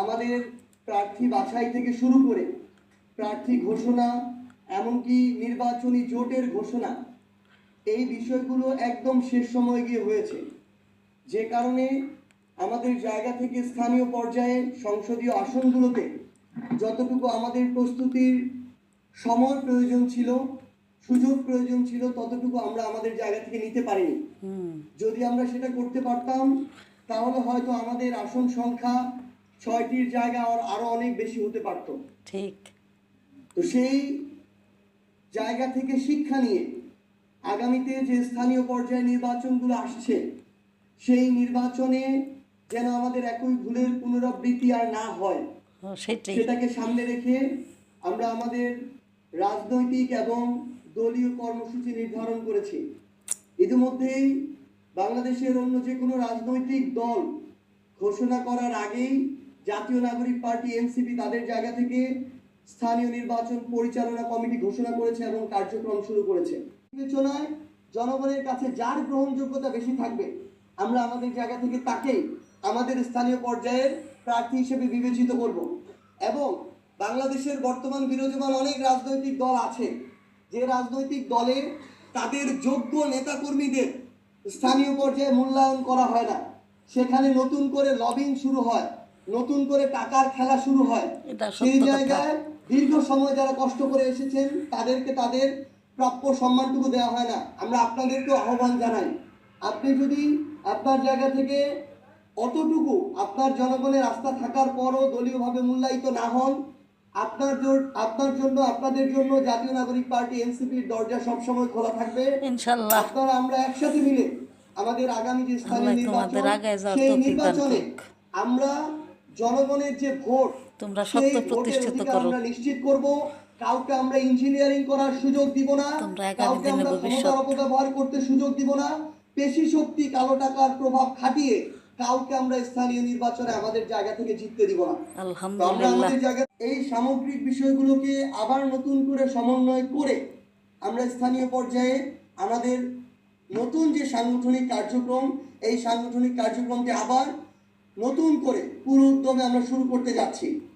আমাদের প্রার্থী বাছাই থেকে শুরু করে প্রার্থী ঘোষণা, এমনকি নির্বাচনী জোটের ঘোষণা, এই বিষয়গুলো একদম শেষ সময়ে গিয়ে হয়েছে। যে কারণে আমাদের জায়গা থেকে স্থানীয় পর্যায়ে সংসদীয় আসনগুলোতে যতটুকু আমাদের প্রস্তুতির সময় প্রয়োজন ছিল, সুযোগ প্রয়োজন ছিল, ততটুকু আমরা আমাদের জায়গা থেকে নিতে পারিনি। যদি আমরা সেটা করতে পারতাম তাহলে হয়তো আমাদের আসন সংখ্যা 6টির জায়গা আরো অনেক বেশি হতে পারত। ঠিক। তো সেই জায়গা থেকে শিক্ষা নিয়ে আগামীতে যে স্থানীয় পর্যায়ে নির্বাচনগুলো আসছে, সেই নির্বাচনে যেন আমাদের একই ভুলের পুনরাবৃত্তি আর না হয়, সেটাকে সামনে রেখে আমরা আমাদের রাজনৈতিক এবং দলীয় কর্মসূচি নির্ধারণ করেছি। ইতিমধ্যেই বাংলাদেশের অন্য যে কোনো রাজনৈতিক দল ঘোষণা করার আগেই জাতীয় নাগরিক পার্টি এনসিপি তাদের জায়গা থেকে স্থানীয় নির্বাচন পরিচালনা কমিটি ঘোষণা করেছে এবং কার্যক্রম শুরু করেছে। বিবেচনায় জনগণের কাছে যার গ্রহণযোগ্যতা বেশি থাকবে, আমরা আমাদের জায়গা থেকে তাকেই আমাদের স্থানীয় পর্যায়ের প্রার্থী হিসেবে বিবেচিত করব। এবং বাংলাদেশের বর্তমান বিরাজমান অনেক রাজনৈতিক দল আছে, যে রাজনৈতিক দলে তাদের যোগ্য নেতাকর্মীদের স্থানীয় পর্যায়ে মূল্যায়ন করা হয় না, সেখানে নতুন করে লবিং শুরু হয়, নতুন করে টাকার খেলা শুরু হয়। সেই জায়গায় দীর্ঘ সময় যারা কষ্ট করে এসেছেন তাদেরকে তাদের প্রাপ্য সম্মানটুকু দেওয়া হয় না। আমরা আপনাদেরকে আহ্বান জানাই, আপনি যদি আপনার জায়গা থেকে অতটুকু আপনার জনগণের আস্থা থাকার পরও দলীয়ভাবে মূল্যায়িত না হন, আপনার জন্য আপনাদের জন্য জাতীয় নাগরিক পার্টি এনসিপির দরজা সবসময় খোলা থাকবে ইনশাআল্লাহ। আপনারা আমরা একসাথে মিলে আমাদের আগামী যে স্থানীয় নির্বাচন, সেই নির্বাচনে আমরা জনগণের যে ভোট, তোমরা সত্য প্রতিষ্ঠিত করো। আমরা নিশ্চিত করব। কাউকে আমরা ইঞ্জিনিয়ারিং করার সুযোগ দিব না, কাউকে আমরা ক্ষমতার অপব্যবহার করতে সুযোগ দিব না, পেশি শক্তি, কালো টাকার প্রভাব খাটিয়ে কাউকে আমরা স্থানীয় নির্বাচনে আমাদের জায়গা থেকে জিততে দিব না। আলহামদুলিল্লাহ। এই সামগ্রিক বিষয়গুলোকে আবার নতুন করে সমন্বয় করে আমরা স্থানীয় পর্যায়ে আমাদের নতুন যে সাংগঠনিক কার্যক্রম, এই সাংগঠনিক কার্যক্রমকে আবার নতুন করে পুরো উদ্যমে আমরা শুরু করতে যাচ্ছি।